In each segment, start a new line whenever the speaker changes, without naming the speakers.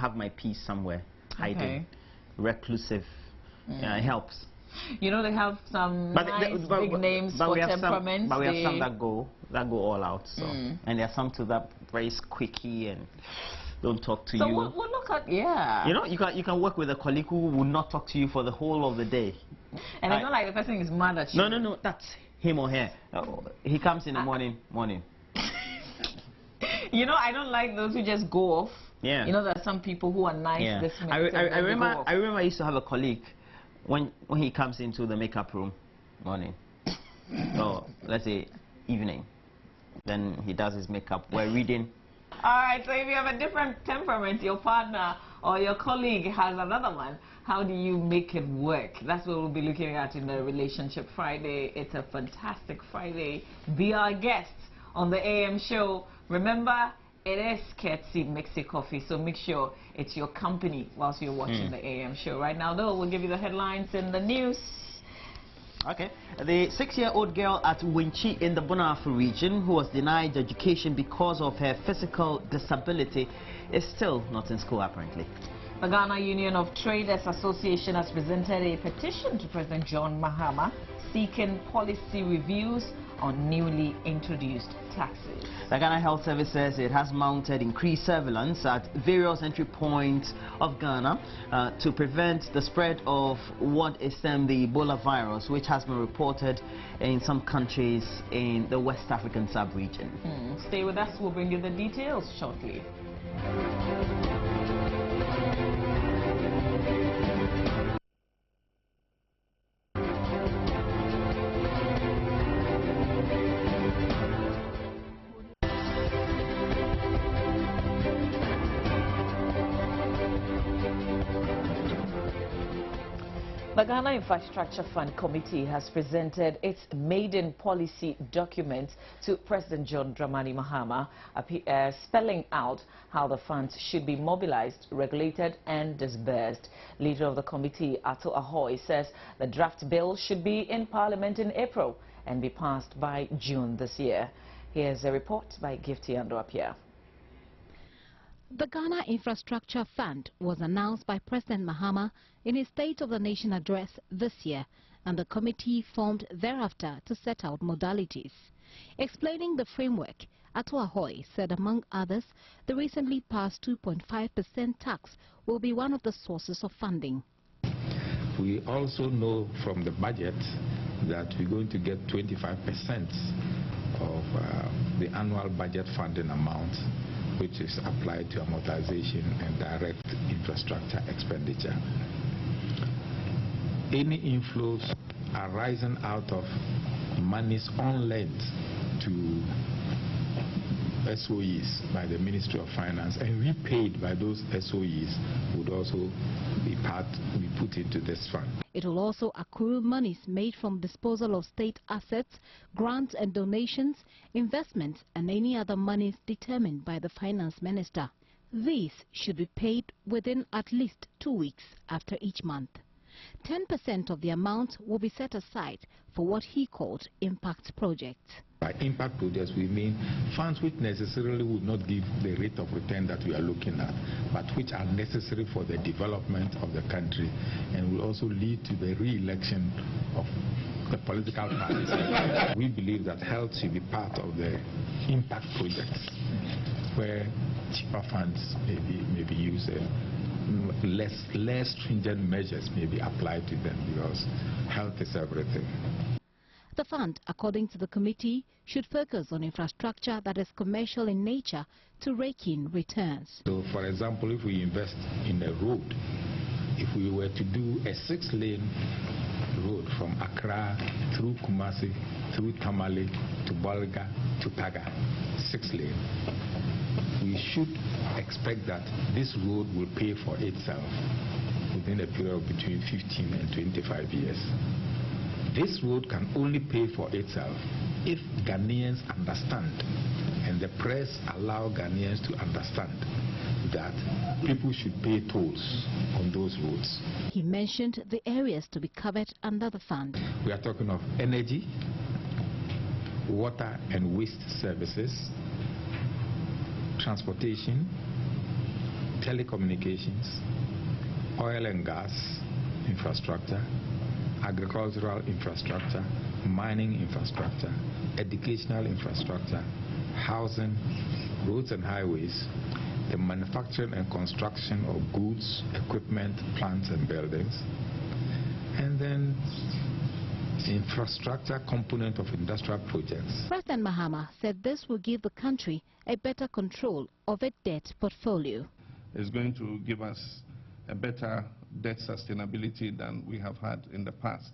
have my peace somewhere, hiding, reclusive. It helps.
You know, they have some big names for temperaments.
But we have some that go all out. So and there are some too that very squeaky and don't talk to you.
So we'll look at
You know, you can work with a colleague who will not talk to you for the whole of the day.
And it's not like the person is mad at you.
No, that's him or her. He comes in the morning.
You know, I don't like those who just go off.
Yeah.
You know, there are some people who are nice this minute.
I remember I used to have a colleague when he comes into the makeup room morning. So let's say evening. Then he does his makeup. We're reading.
Alright, so if you have a different temperament, your partner or your colleague has another one, how do you make it work? That's what we'll be looking at in the Relationship Friday. It's a fantastic Friday. Be our guest on the AM show. Remember, it is Ketsi Mixie Coffee, so make sure it's your company whilst you're watching the AM show. Right now, though, we'll give you the headlines in the news.
Okay. The 6-year-old girl at Winchi in the Bonafu region who was denied education because of her physical disability is still not in school, apparently.
The Ghana Union of Traders Association has presented a petition to President John Mahama seeking policy reviews on newly introduced taxes.
The Ghana Health Service says it has mounted increased surveillance at various entry points of Ghana to prevent the spread of what is then the Ebola virus, which has been reported in some countries in the West African sub-region.
Stay with us, we'll bring you the details shortly. The Ghana Infrastructure Fund Committee has presented its maiden policy document to President John Dramani Mahama, spelling out how the funds should be mobilized, regulated and disbursed. Leader of the committee, Acquah, says the draft bill should be in Parliament in April and be passed by June this year. Here's a report by Gifty Andoapia.
The Ghana Infrastructure Fund was announced by President Mahama in his State of the Nation address this year, and the committee formed thereafter to set out modalities. Explaining the framework, Acquah said, among others, the recently passed 2.5% tax will be one of the sources of funding.
We also know from the budget that we're going to get 25% of the annual budget funding amount, which is applied to amortization and direct infrastructure expenditure. Any inflows arising out of monies on lent to SOEs by the Ministry of Finance and repaid by those SOEs would also be put into this fund.
It will also accrue monies made from disposal of state assets, grants and donations, investments and any other monies determined by the Finance Minister. These should be paid within at least 2 weeks after each month. 10% of the amount will be set aside for what he called impact projects.
By impact projects, we mean funds which necessarily would not give the rate of return that we are looking at, but which are necessary for the development of the country and will also lead to the re-election of the political parties. We believe that health should be part of the impact projects, where cheaper funds may be used. Less stringent measures may be applied to them because health is everything.
The fund, according to the committee, should focus on infrastructure that is commercial in nature to rake in returns.
So, for example, if we invest in a road, if we were to do a 6-lane road from Accra through Kumasi, through Tamale to Bolga to Taga, 6-lane, we should expect that this road will pay for itself within a period of between 15 and 25 years. This road can only pay for itself if Ghanaians understand, and the press allow Ghanaians to understand that people should pay tolls on those roads.
He mentioned the areas to be covered under the fund.
We are talking of energy, water and waste services, transportation, telecommunications, oil and gas infrastructure, agricultural infrastructure, mining infrastructure, educational infrastructure, housing, roads and highways, the manufacturing and construction of goods, equipment, plants and buildings, and then infrastructure component of industrial projects.
President Mahama said this will give the country a better control of its debt portfolio.
It's going to give us a better debt sustainability than we have had in the past.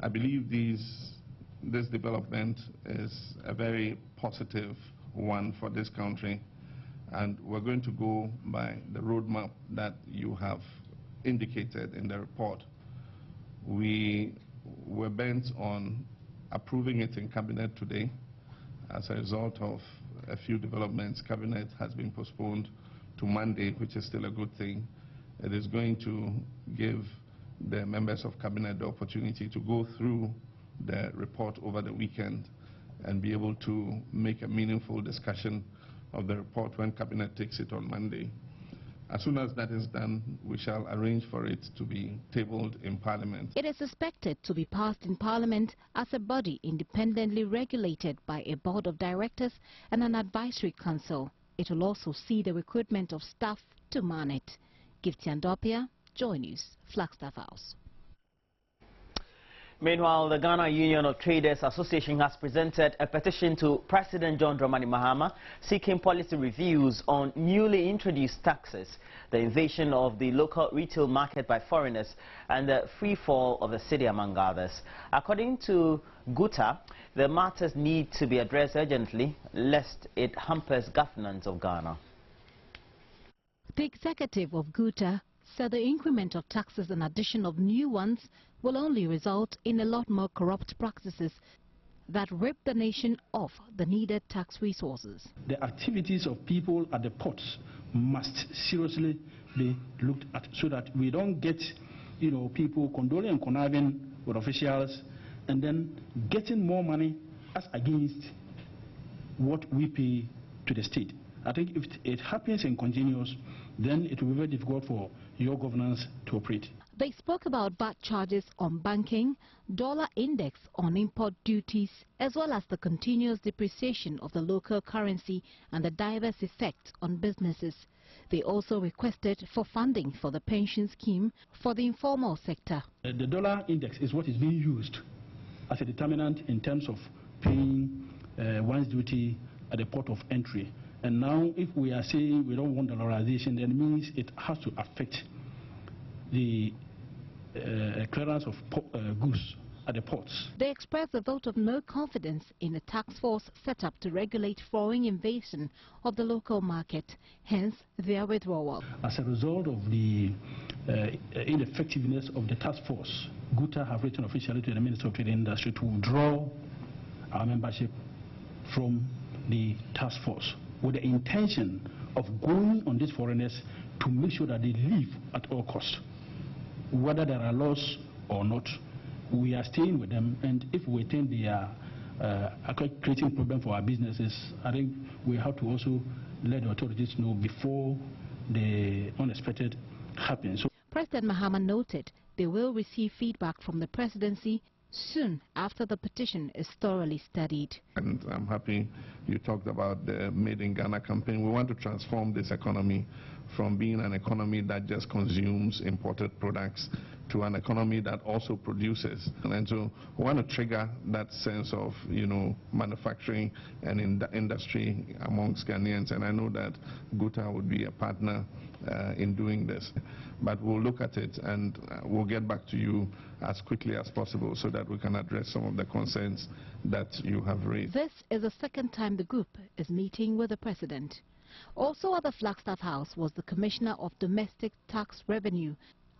I believe this development is a very positive one for this country, and we're going to go by the roadmap that you have indicated in the report. We were bent on approving it in Cabinet today. As a result of a few developments, Cabinet has been postponed to Monday, which is still a good thing. It is going to give the members of Cabinet the opportunity to go through the report over the weekend and be able to make a meaningful discussion of the report when Cabinet takes it on Monday. As soon as that is done, we shall arrange for it to be tabled in Parliament.
It is expected to be passed in Parliament as a body independently regulated by a board of directors and an advisory council. It will also see the recruitment of staff to man it. Gifty Andopia, Joy News, Flagstaff House.
Meanwhile, the Ghana Union of Traders Association has presented a petition to President John Dramani Mahama seeking policy reviews on newly introduced taxes, the invasion of the local retail market by foreigners, and the free fall of the city, among others. According to Guta, the matters need to be addressed urgently, lest it hampers governance of Ghana.
The executive of Guta said the increment of taxes and addition of new ones will only result in a lot more corrupt practices that rip the nation of the needed tax resources.
The activities of people at the ports must seriously be looked at so that we don't get, people condoling and conniving with officials and then getting more money as against what we pay to the state. I think if it happens and continues, then it will be very difficult for your governance to operate.
They spoke about VAT charges on banking, dollar index on import duties, as well as the continuous depreciation of the local currency and the diverse effects on businesses. They also requested for funding for the pension scheme for the informal sector.
The dollar index is what is being used as a determinant in terms of paying one's duty at the port of entry. And now, if we are saying we don't want dollarization, then it means it has to affect the clearance of goods at the ports.
They expressed a vote of no confidence in the task force set up to regulate foreign invasion of the local market, hence their withdrawal.
As a result of the ineffectiveness of the task force, Guta have written officially to the Minister of Trade and Industry to withdraw our membership from the task force, with the intention of going on these foreigners to make sure that they leave at all costs. Whether there are laws or not, we are staying with them, and if we think they are creating a problem for our businesses, I think we have to also let the authorities know before the unexpected happens. So
President Mahama noted they will receive feedback from the presidency soon after the petition is thoroughly studied.
And I'm happy you talked about the Made in Ghana campaign. We want to transform this economy from being an economy that just consumes imported products to an economy that also produces. And so we want to trigger that sense of, manufacturing and industry amongst Ghanaians. And I know that Guta would be a partner in doing this. But we'll look at it and we'll get back to you as quickly as possible so that we can address some of the concerns that you have raised.
This is the second time the group is meeting with the president. Also at the Flagstaff House was the Commissioner of Domestic Tax Revenue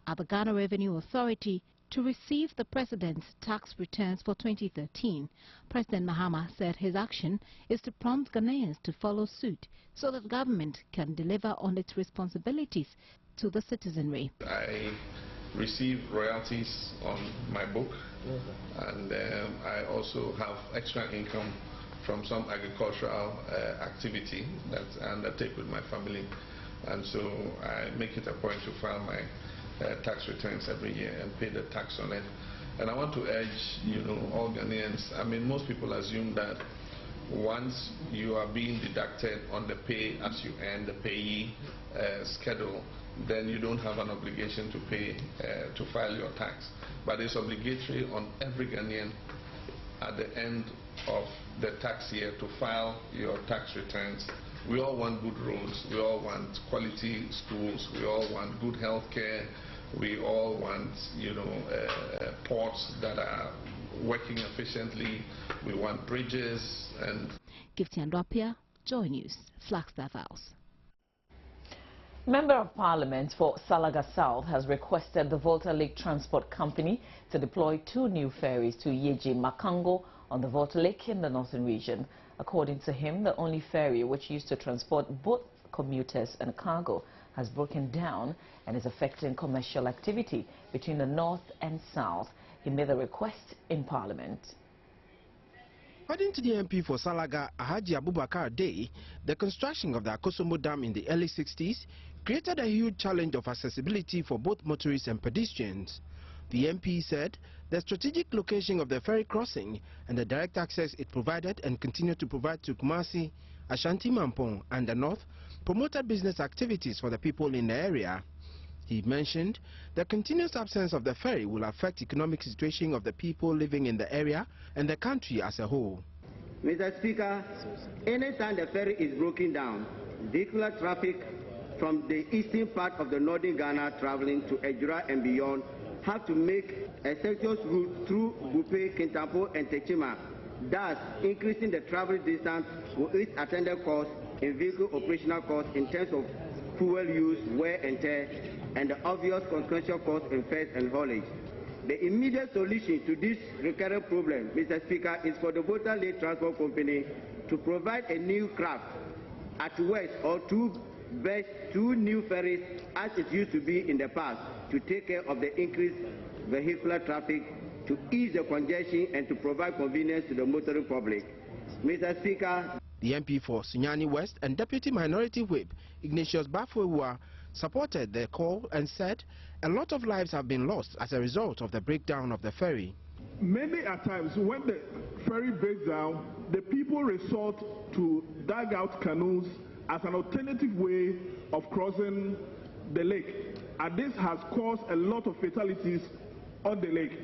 at the Ghana Revenue Authority to receive the president's tax returns for 2013. President Mahama said his action is to prompt Ghanaians to follow suit so that government can deliver on its responsibilities to the citizenry.
I receive royalties on my book, and I also have extra income from some agricultural activity that I undertake with my family. And so I make it a point to file my tax returns every year and pay the tax on it. And I want to urge, all Ghanaians. I mean, most people assume that once you are being deducted on the pay as you earn, the payee schedule, then you don't have an obligation to pay to file your tax. But it's obligatory on every Ghanaian at the end of the tax year to file your tax returns. We all want good roads, we all want quality schools, we all want good health care, we all want ports that are working efficiently, we want bridges and...
Gifty Andropia, Joy News, Flagstaff House.
Member of Parliament for Salaga South has requested the Volta Lake Transport Company to deploy 2 new ferries to Yeji Makango on the Volta Lake in the northern region. According to him, the only ferry which used to transport both commuters and cargo has broken down and is affecting commercial activity between the north and south. He made the request in Parliament.
According to the MP for Salaga, Ahaji Abubakar Dey, the construction of the Akosombo Dam in the early 60s created a huge challenge of accessibility for both motorists and pedestrians. The MP said the strategic location of the ferry crossing and the direct access it provided and continued to provide to Kumasi, Ashanti Mampong and the north promoted business activities for the people in the area. He mentioned the continuous absence of the ferry will affect economic situation of the people living in the area and the country as a whole.
Mr. Speaker, anytime the ferry is broken down, vehicular traffic from the eastern part of the northern Ghana traveling to Ejura and beyond have to make a circuitous route through Bupe, Kintampo and Techima, thus increasing the travel distance with its attendant cost in vehicle operational costs in terms of fuel use, wear and tear, and the obvious consequential costs in fares and haulage. The immediate solution to this recurrent problem, Mr. Speaker, is for the Volta Lake Transport Company to provide a new craft at West or 2 new ferries as it used to be in the past to take care of the increased vehicular traffic, to ease the congestion and to provide convenience to the motoring public. Mr. Speaker,
the MP for Sunyani West and Deputy Minority Whip Ignatius Bafwewa supported the call and said a lot of lives have been lost as a result of the breakdown of the ferry.
Many a times when the ferry breaks down, the people resort to dig out canoes as an alternative way of crossing the lake, and this has caused a lot of fatalities on the lake,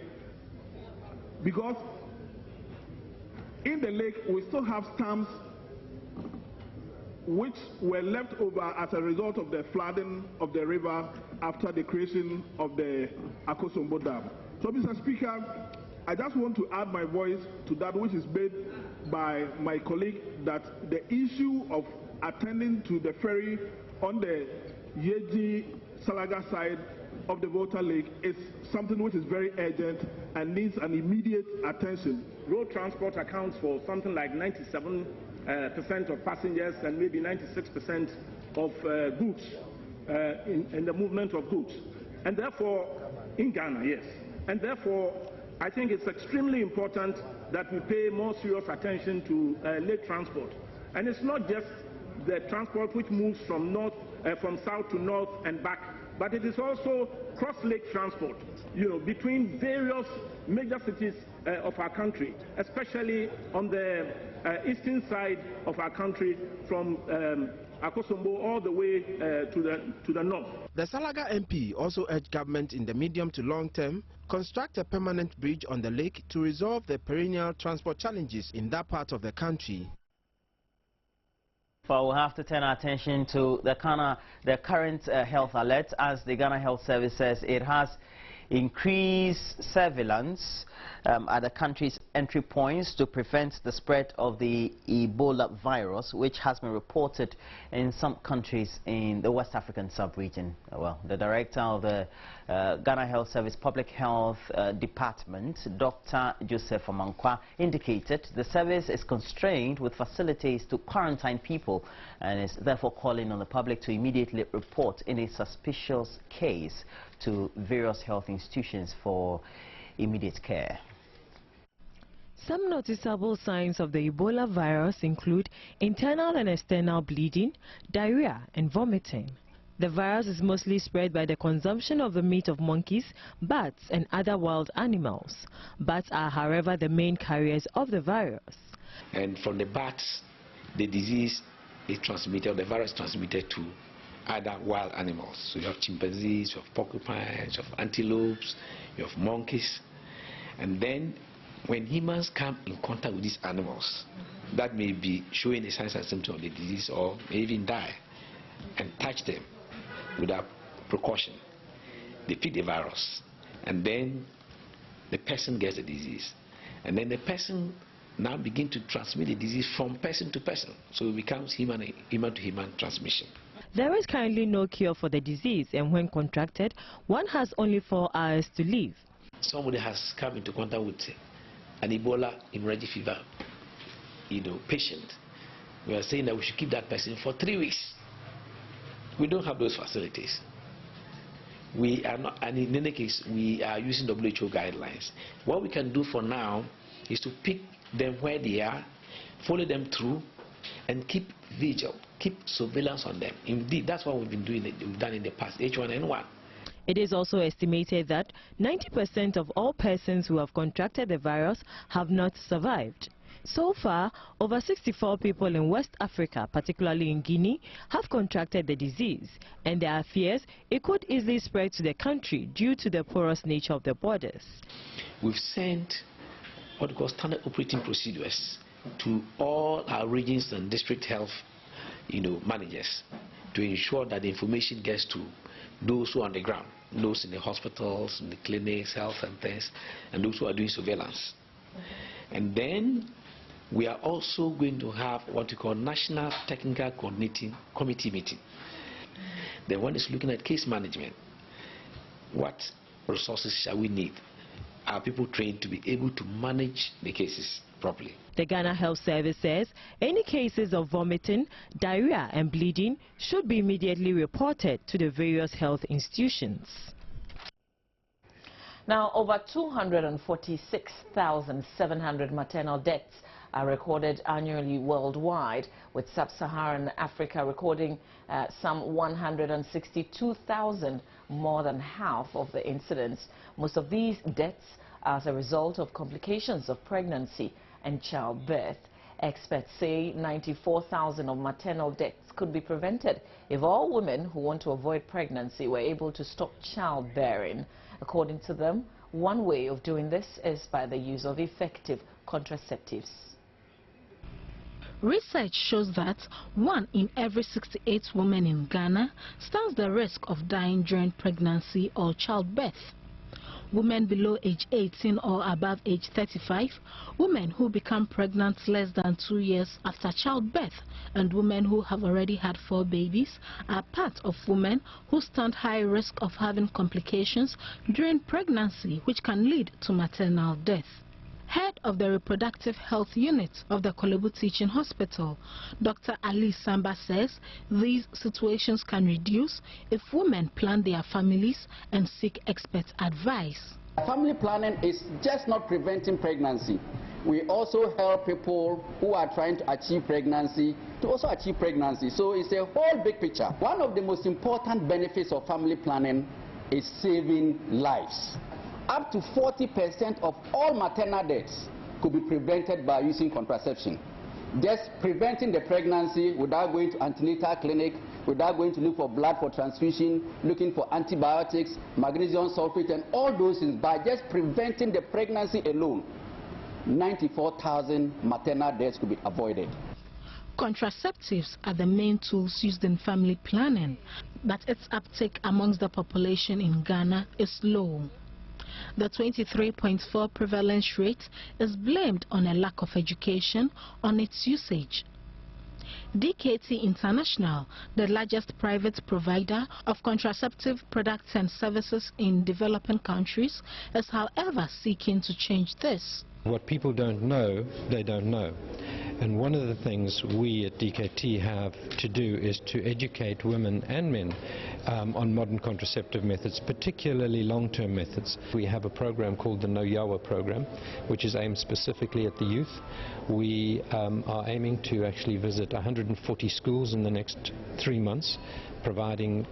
because in the lake we still have stumps which were left over as a result of the flooding of the river after the creation of the Akosombo Dam. So, Mr. Speaker, I just want to add my voice to that which is made by my colleague, that the issue of attending to the ferry on the Yeji Salaga side of the Volta Lake is something which is very urgent and needs an immediate attention.
Road transport accounts for something like 97% of passengers and maybe 96% of goods in the movement of goods. And therefore, in Ghana, yes. And therefore, I think it's extremely important that we pay more serious attention to lake transport. And it's not just the transport which moves from south to north and back, but it is also cross-lake transport, between various major cities of our country, especially on the eastern side of our country, from Akosombo all the way to the north.
The Salaga MP also urged government in the medium to long term construct a permanent bridge on the lake to resolve the perennial transport challenges in that part of the country.
Well, we'll have to turn our attention to the current health alert, as the Ghana Health Service says it has increased surveillance at the country's entry points to prevent the spread of the Ebola virus, which has been reported in some countries in the West African sub-region. Well, the director of the Ghana Health Service Public Health Department, Dr. Joseph Amankwa, indicated the service is constrained with facilities to quarantine people and is therefore calling on the public to immediately report any suspicious case to various health institutions for immediate care.
Some noticeable signs of the Ebola virus include internal and external bleeding, diarrhea and vomiting. The virus is mostly spread by the consumption of the meat of monkeys, bats and other wild animals. Bats are, however, the main carriers of the virus.
And from the bats, the disease is transmitted, the virus is transmitted to other wild animals. So you have chimpanzees, you have porcupines, you have antelopes, you have monkeys. And then when humans come in contact with these animals, that may be showing the signs and symptoms of the disease or may even die, and touch them without precaution, they pick the virus, and then the person gets the disease. And then the person now begins to transmit the disease from person to person. So it becomes human to human transmission.
There is currently no cure for the disease, and when contracted, one has only 4 hours to live.
Somebody has come into contact with an Ebola hemorrhagic fever patient. We are saying that we should keep that person for 3 weeks. We don't have those facilities. We are not, and in any case, we are using WHO guidelines. What we can do for now is to pick them where they are, follow them through, and keep vigil, keep surveillance on them. Indeed, that's what we've been doing. We've done in the past, H1N1.
It is also estimated that 90% of all persons who have contracted the virus have not survived. So far, over 64 people in West Africa, particularly in Guinea, have contracted the disease, and there are fears it could easily spread to the country due to the porous nature of the borders.
We've sent what we call standard operating procedures to all our regions and district health managers to ensure that the information gets to those who are on the ground, those in the hospitals, in the clinics, health centers, and those who are doing surveillance. And then we are also going to have what we call National Technical Coordinating Committee meeting. The one is looking at case management. What resources shall we need? Are people trained to be able to manage the cases properly?
The Ghana Health Service says any cases of vomiting, diarrhea and bleeding should be immediately reported to the various health institutions. Now, over 246,700 maternal deaths are recorded annually worldwide, with sub-Saharan Africa recording some 162,000, more than half of the incidents. Most of these deaths are as a result of complications of pregnancy and childbirth. Experts say 94,000 of maternal deaths could be prevented if all women who want to avoid pregnancy were able to stop childbearing. According to them, one way of doing this is by the use of effective contraceptives.
Research shows that 1 in every 68 women in Ghana stands the risk of dying during pregnancy or childbirth. Women below age 18 or above age 35, women who become pregnant less than 2 years after childbirth, and women who have already had 4 babies are part of women who stand high risk of having complications during pregnancy, which can lead to maternal death. Head of the Reproductive Health Unit of the Kolebu Teaching Hospital, Dr. Ali Samba says these situations can reduce if women plan their families and seek expert advice.
Family planning is just not preventing pregnancy. We also help people who are trying to achieve pregnancy to also achieve pregnancy. So it's a whole big picture. One of the most important benefits of family planning is saving lives. Up to 40% of all maternal deaths could be prevented by using contraception. Just preventing the pregnancy without going to antenatal clinic, without going to look for blood for transfusion, looking for antibiotics, magnesium sulfate and all those things. By just preventing the pregnancy alone, 94,000 maternal deaths could be avoided.
Contraceptives are the main tools used in family planning, but its uptake amongst the population in Ghana is low. The 23.4 prevalence rate is blamed on a lack of education on its usage. DKT International, the largest private provider of contraceptive products and services in developing countries, is however seeking to change this.
What people don't know, they don't know. And one of the things we at DKT have to do is to educate women and men on modern contraceptive methods, particularly long-term methods. We have a program called the No Yawa program, which is aimed specifically at the youth. We are aiming to actually visit 140 schools in the next 3 months, providing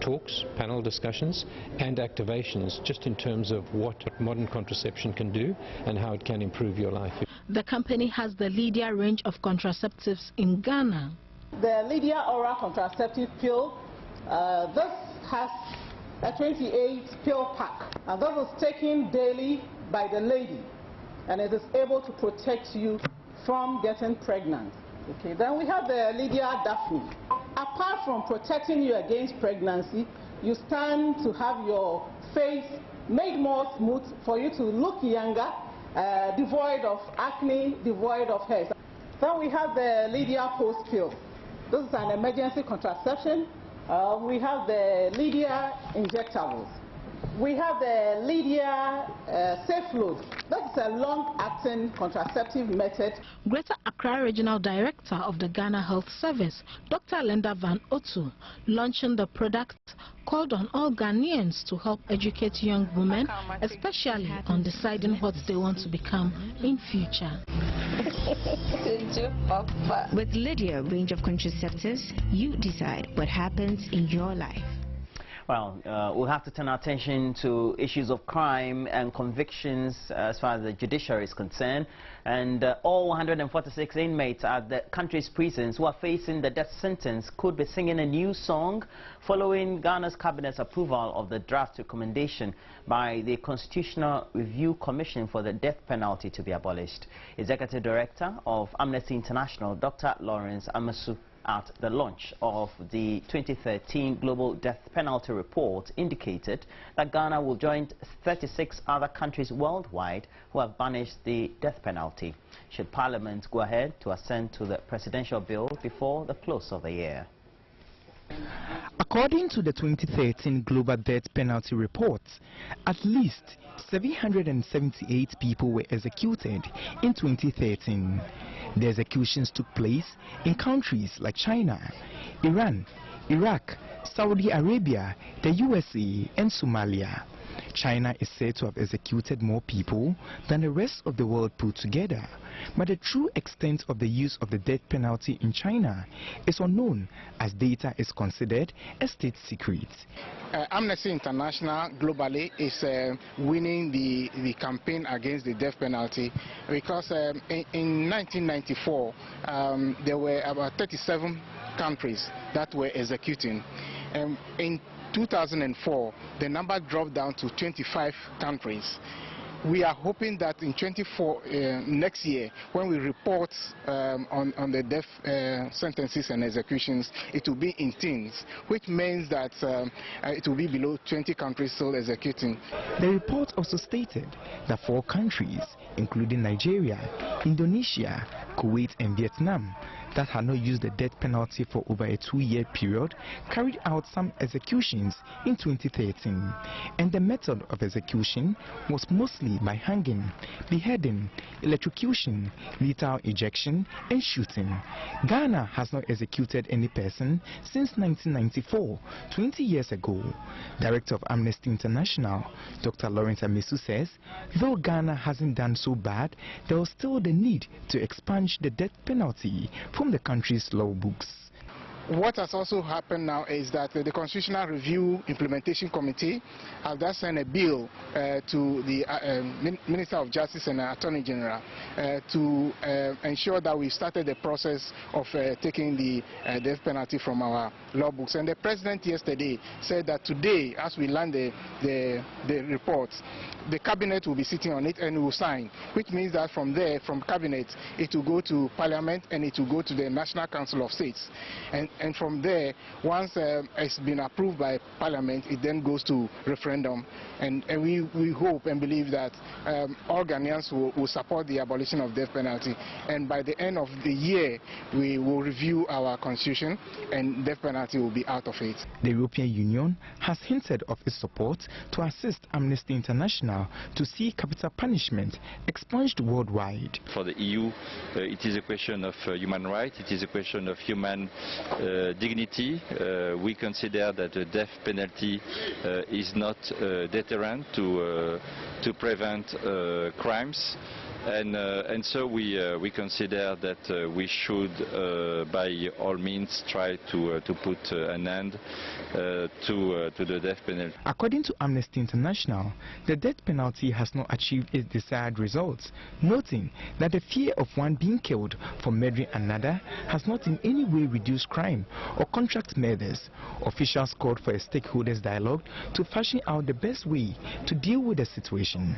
talks, panel discussions and activations just in terms of what modern contraception can do and how it can improve your life.
The company has the Lydia range of contraceptives in Ghana.
The Lydia oral contraceptive pill, this has a 28 pill pack, and this is taken daily by the lady, and it is able to protect you from getting pregnant. Okay, then we have the Lydia Daphne. Apart from protecting you against pregnancy, you stand to have your face made more smooth for you to look younger, devoid of acne, devoid of hair. Then we have the Lydia Post pill. This is an emergency contraception. We have the Lydia injectables. We have the Lydia Safe Load. That's a long-acting contraceptive method.
Greater Accra Regional Director of the Ghana Health Service, Dr. Linda Van Otu, launching the product, called on all Ghanaians to help educate young women, especially on deciding what they want to become in future.
With Lydia range of contraceptives, you decide what happens in your life.
Well, we'll have to turn our attention to issues of crime and convictions as far as the judiciary is concerned. And all 146 inmates at the country's prisons who are facing the death sentence could be singing a new song following Ghana's cabinet's approval of the draft recommendation by the Constitutional Review Commission for the death penalty to be abolished. Executive Director of Amnesty International, Dr. Lawrence Amasu, at the launch of the 2013 Global Death Penalty Report, indicated that Ghana will join 36 other countries worldwide who have banished the death penalty, should Parliament go ahead to assent to the presidential bill before the close of the year.
According to the 2013 Global Death Penalty Report, at least 778 people were executed in 2013. The executions took place in countries like China, Iran, Iraq, Saudi Arabia, the USA, and Somalia. China is said to have executed more people than the rest of the world put together, but the true extent of the use of the death penalty in China is unknown, as data is considered a state secret.
Amnesty International globally is winning the campaign against the death penalty because in 1994 there were about 37 countries that were executing. In 2004, the number dropped down to 25 countries. We are hoping that in next year, when we report on the death sentences and executions, it will be in teens, which means that it will be below 20 countries still executing.
The report also stated that 4 countries, including Nigeria, Indonesia, Kuwait, and Vietnam, that had not used the death penalty for over a 2-year period, carried out some executions in 2013. And the method of execution was mostly by hanging, beheading, electrocution, lethal ejection, and shooting. Ghana has not executed any person since 1994, 20 years ago. Director of Amnesty International, Dr. Lawrence Amasu, says, though Ghana hasn't done so bad, there was still the need to expunge the death penalty from the country's law books.
What has also happened now is that the Constitutional Review Implementation Committee has just sent a bill to the Minister of Justice and Attorney General to ensure that we started the process of taking the death penalty from our law books. And the President yesterday said that today, as we learn the reports, the Cabinet will be sitting on it and will sign, which means that from there, from Cabinet, it will go to Parliament and it will go to the National Council of States. And and from there, once it's been approved by Parliament, it then goes to referendum, and we hope and believe that all Ghanaians will support the abolition of death penalty, and by the end of the year, we will review our constitution, and death penalty will be out of it.
The European Union has hinted of its support to assist Amnesty International to see capital punishment expunged worldwide.
For the EU, it is a question of human rights, it is a question of human dignity. We consider that the death penalty is not deterrent to prevent crimes. And so we consider that we should, by all means, try to put an end to the death penalty.
According to Amnesty International, the death penalty has not achieved its desired results, noting that the fear of one being killed for murdering another has not in any way reduced crime or contract murders. Officials called for a stakeholders dialogue to fashion out the best way to deal with the situation.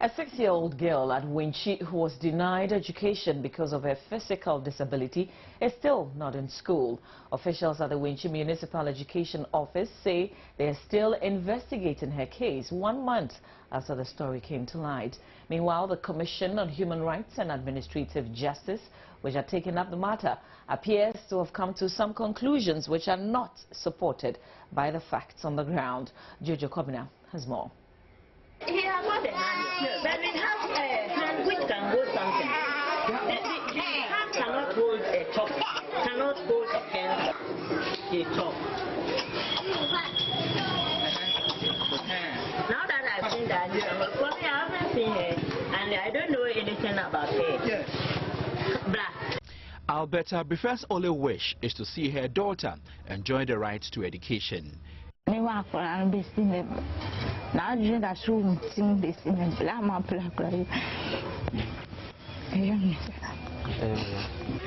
A 6-year-old girl at Winchi who was denied education because of her physical disability is still not in school. Officials at the Winchi Municipal Education Office say they are still investigating her case 1 month after the story came to light. Meanwhile, the Commission on Human Rights and Administrative Justice, which are taking up the matter, appears to have come to some conclusions which are not supported by the facts on the ground. Jojo Kobina has more.
He has got a hand, but it has a hand which can hold something. The hand cannot hold a top, cannot hold a pen, a top. Now that I've seen that, for me I haven't seen her, and I don't know anything about her. Yes. Black.
Alberta Bife's only wish is to see her daughter enjoy the right to education.
A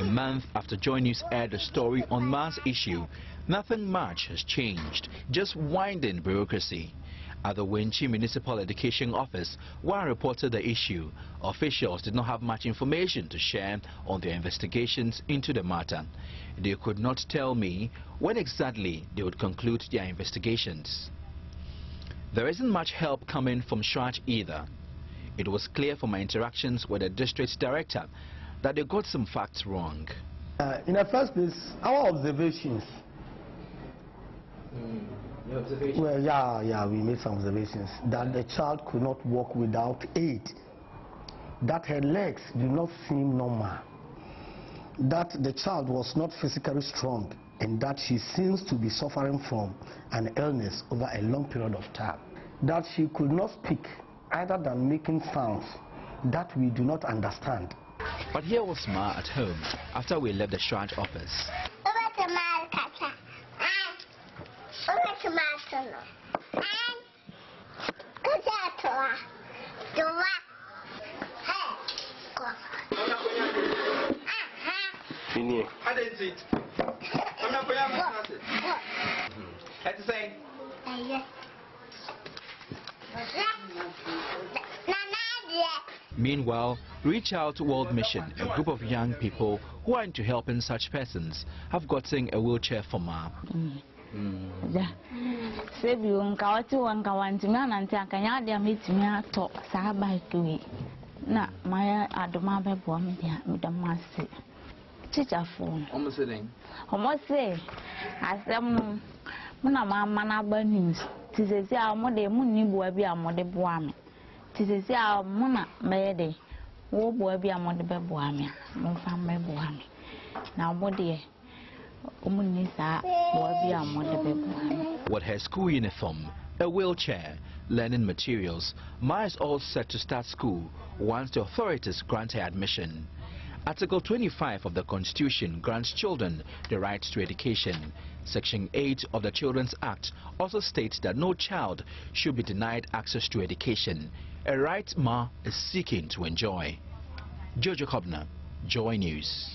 month after Joy News aired the story on mass issue, nothing much has changed, just winding bureaucracy. At the Winchi Municipal Education Office, where I reported the issue, officials did not have much information to share on their investigations into the matter. They could not tell me when exactly they would conclude their investigations. There isn't much help coming from Shraj either. It was clear from my interactions with the district director that they got some facts wrong.
In the first place, our observations. Well, yeah, we made some observations that the child could not walk without aid, that her legs do not seem normal, that the child was not physically strong, and that she seems to be suffering from an illness over a long period of time, that she could not speak other than making sounds that we do not understand.
But here was Ma at home after we left the Shraj office. Meanwhile, Reach Out World Mission, a group of young people who are into helping such persons, have gotten a wheelchair for Ma. With her school uniform, a wheelchair, learning materials, Ma is all set to start school once the authorities grant her admission. Article 25 of the Constitution grants children the right to education. Section 8 of the Children's Act also states that no child should be denied access to education, a right Ma is seeking to enjoy. Jojo Kobna, Joy News.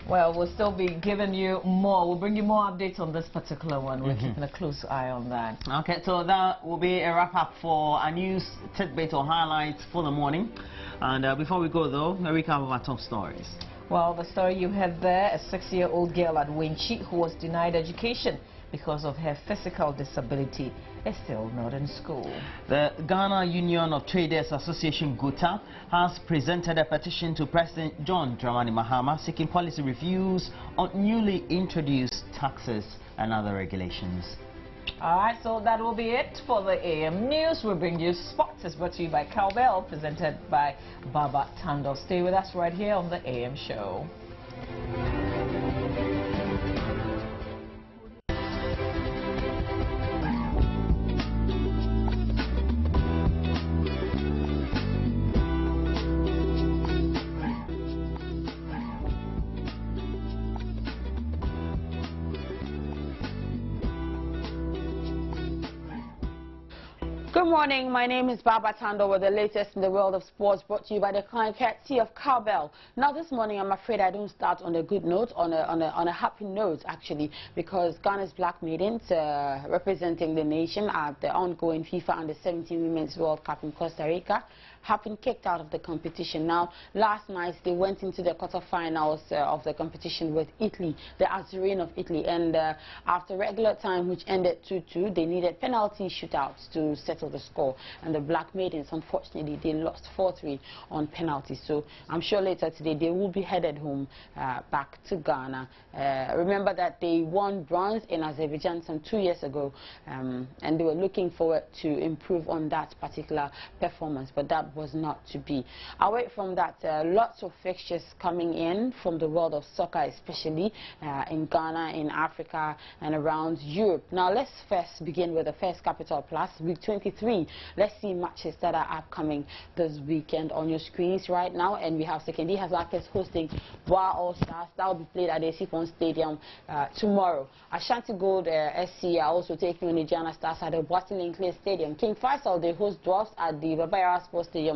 Well, we'll still be giving you more. We'll bring you more updates on this particular one. We're keeping a close eye on that. Okay, so that will be a wrap-up for our news tidbit or highlights for the morning. And before we go, though, a recap of our top stories. Well, the story you heard there, a 6-year-old girl at Winchi who was denied education because of her physical disability is still not in school.
The Ghana Union of Traders Association GUTA has presented a petition to President John Dramani Mahama seeking policy reviews on newly introduced taxes and other regulations.
Alright, so that will be it for the AM News. We'll bring you sports. It's brought to you by Cowbell, presented by Baba Tando. Stay with us right here on the AM show.
Good morning, my name is Baba Tando with the latest in the world of sports, brought to you by the kind courtesy of Cowbell. Now this morning I'm afraid I don't start on a good note, on a happy note actually, because Ghana's Black Maidens representing the nation at the ongoing FIFA Under-17 Women's World Cup in Costa Rica have been kicked out of the competition. Now, last night they went into the quarterfinals of the competition with Italy, the Azzurrine of Italy, and after regular time, which ended 2-2, they needed penalty shootouts to settle the score. And the Black Maidens, unfortunately, they lost 4-3 on penalties. So I'm sure later today they will be headed home back to Ghana. Remember that they won bronze in Azerbaijan some 2 years ago, and they were looking forward to improve on that particular performance, but that was not to be. Away from that, lots of fixtures coming in from the world of soccer, especially in Ghana, in Africa, and around Europe. Now, let's first begin with the First Capital Plus, week 23. Let's see matches that are upcoming this weekend on your screens right now. And we have Sekendi Hazakis hosting Boa All Stars. That will be played at the Sipon Stadium tomorrow. Ashanti Gold SC are also taking on the Ghana Stars at the Boatin Clay Stadium. King Faisal, they host Dwarfs at the Babayara Sports Stadium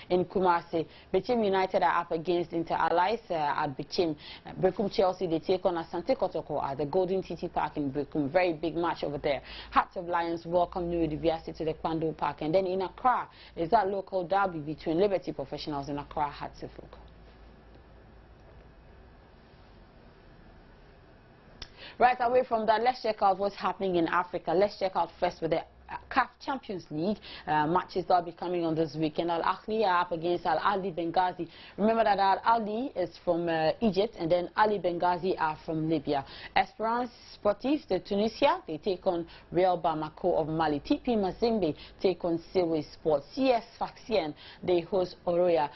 in Kumasi. Bichim United are up against Inter Allies at Bichim. Bekum Chelsea, they take on Asante Kotoko at the Golden TT Park in Bekum. Very big match over there. Hearts of Lions welcome New Dibiasi to the Kwando Park. And then in Accra is that local derby between Liberty Professionals and Accra Hatsifuk. Right away from that, let's check out what's happening in Africa. Let's check out first with the CAF Champions League matches that will be coming on this weekend. Al Ahly are up against Al Ahly Benghazi. Remember that Al Ahly is from Egypt, and then Ali Benghazi are from Libya. Esperance Sportif de Tunisia, they take on Real Bamako of Mali. TP Mazembe take on Sewe Sport. CS Sfaxien, they host Oroya.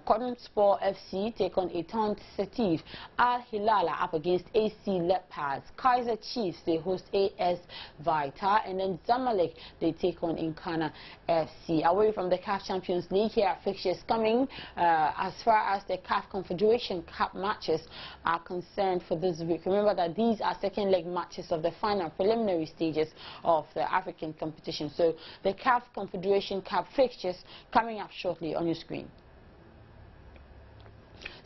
Cotton Sport FC take on Etant Setif. Al Hilal are up against AC Leopards. Kaiser Chiefs, they host AS Vita, and then Zamalek, they take on Nkana FC. Away from the CAF Champions League, here are fixtures coming as far as the CAF Confederation Cup matches are concerned for this week. Remember that these are second leg matches of the final preliminary stages of the African competition. So the CAF Confederation Cup fixtures coming up shortly on your screen.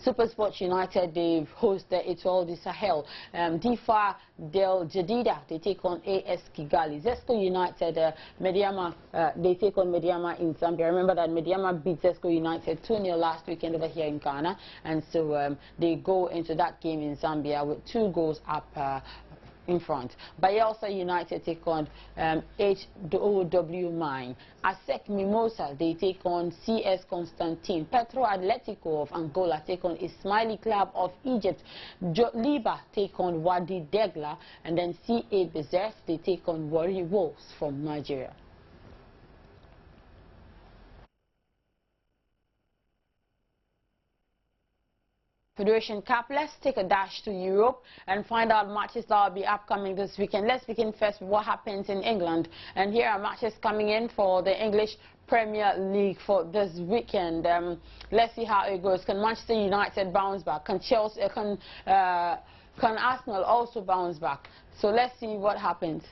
Super Sports United, they host the Etoile du Sahel. Difa Del Jadida, they take on AS Kigali. Zesco United, Mediama, they take on Mediama in Zambia. Remember that Mediama beat Zesco United 2-0 last weekend over here in Ghana. And so they go into that game in Zambia with 2 goals up in front. Bayelsa United take on HOW Mine. ASEC Mimosa, they take on CS Constantine. Petro Atletico of Angola take on Ismaili Club of Egypt. Liba take on Wadi Degla, and then CA Bezert, they take on Warri Wolves from Nigeria. Federation Cup. Let's take a dash to Europe and find out matches that will be upcoming this weekend. Let's begin first with what happens in England. And here are matches coming in for the English Premier League for this weekend. Let's see how it goes. Can Manchester United bounce back? Can Chelsea, can Arsenal also bounce back? So let's see what happens.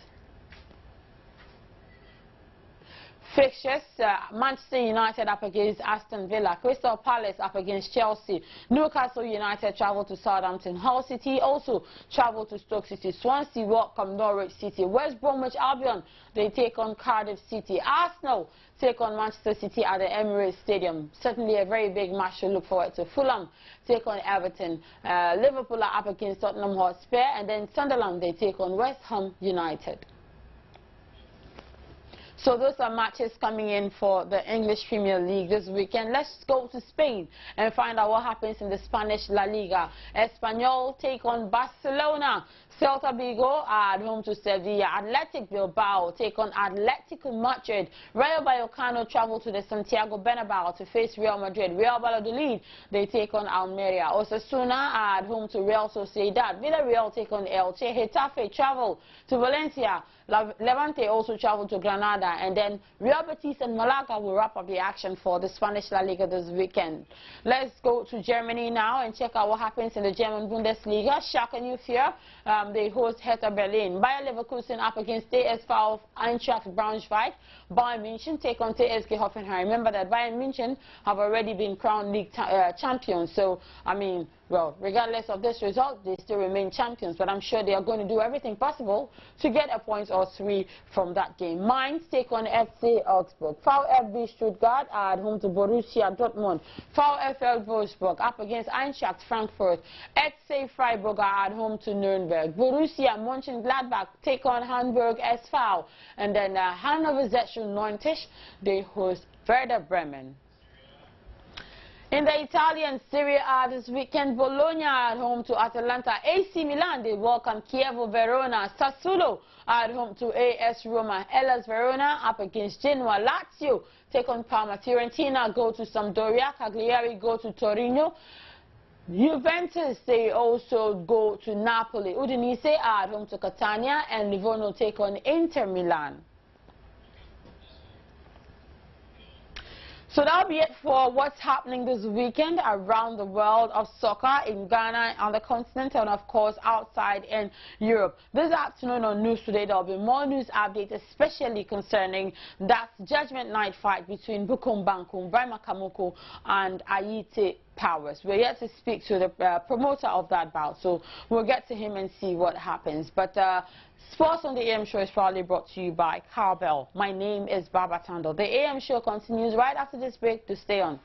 Fixtures, Manchester United up against Aston Villa, Crystal Palace up against Chelsea, Newcastle United travel to Southampton, Hull City also travel to Stoke City, Swansea welcome Norwich City, West Bromwich Albion, they take on Cardiff City, Arsenal take on Manchester City at the Emirates Stadium. Certainly a very big match to look forward to. Fulham take on Everton, Liverpool are up against Tottenham Hotspur, and then Sunderland, they take on West Ham United. So those are matches coming in for the English Premier League this weekend. Let's go to Spain and find out what happens in the Spanish La Liga. Espanyol take on Barcelona. Celta Vigo are at home to Sevilla. Athletic Bilbao take on Atletico Madrid. Rayo Vallecano travel to the Santiago Bernabeu to face Real Madrid. Real Valladolid, they take on Almeria. Osasuna are at home to Real Sociedad. Villarreal take on Elche. Getafe travel to Valencia. Levante also travel to Granada, and then Real Betis and Malaga will wrap up the action for the Spanish La Liga this weekend. Let's go to Germany now and check out what happens in the German Bundesliga. Schalke 04, they host Hertha Berlin. Bayer Leverkusen up against TSV Eintracht Braunschweig. Bayern München take on TSG Hoffenheim. Remember that Bayern München have already been crowned league champions, so I mean, well, regardless of this result, they still remain champions, but I'm sure they are going to do everything possible to get a point or three from that game. Mainz take on FC Augsburg. VfB Stuttgart are at home to Borussia Dortmund. VfL Wolfsburg up against Eintracht Frankfurt. FC Freiburg are at home to Nuremberg. Borussia Mönchengladbach take on Hamburg SV. And then Hannover 96, they host Werder Bremen. In the Italian Serie A this weekend, Bologna at home to Atalanta. AC Milan, they welcome Chievo Verona. Sassuolo at home to AS Roma. Hellas Verona up against Genoa. Lazio take on Parma. Fiorentina go to Sampdoria. Cagliari go to Torino. Juventus, they also go to Napoli. Udinese are at home to Catania. And Livorno take on Inter Milan. So that'll be it for what's happening this weekend around the world of soccer in Ghana, on the continent, and of course outside in Europe. This afternoon on News Today, there'll be more news updates, especially concerning that judgment night fight between Bukum Bankum, Brima Kamuku, and Ayite Powers. We're yet to speak to the promoter of that bout, so we'll get to him and see what happens. But Sports on the AM Show is proudly brought to you by Cowbell. My name is Baba Tando. The AM Show continues right after this break. To stay on.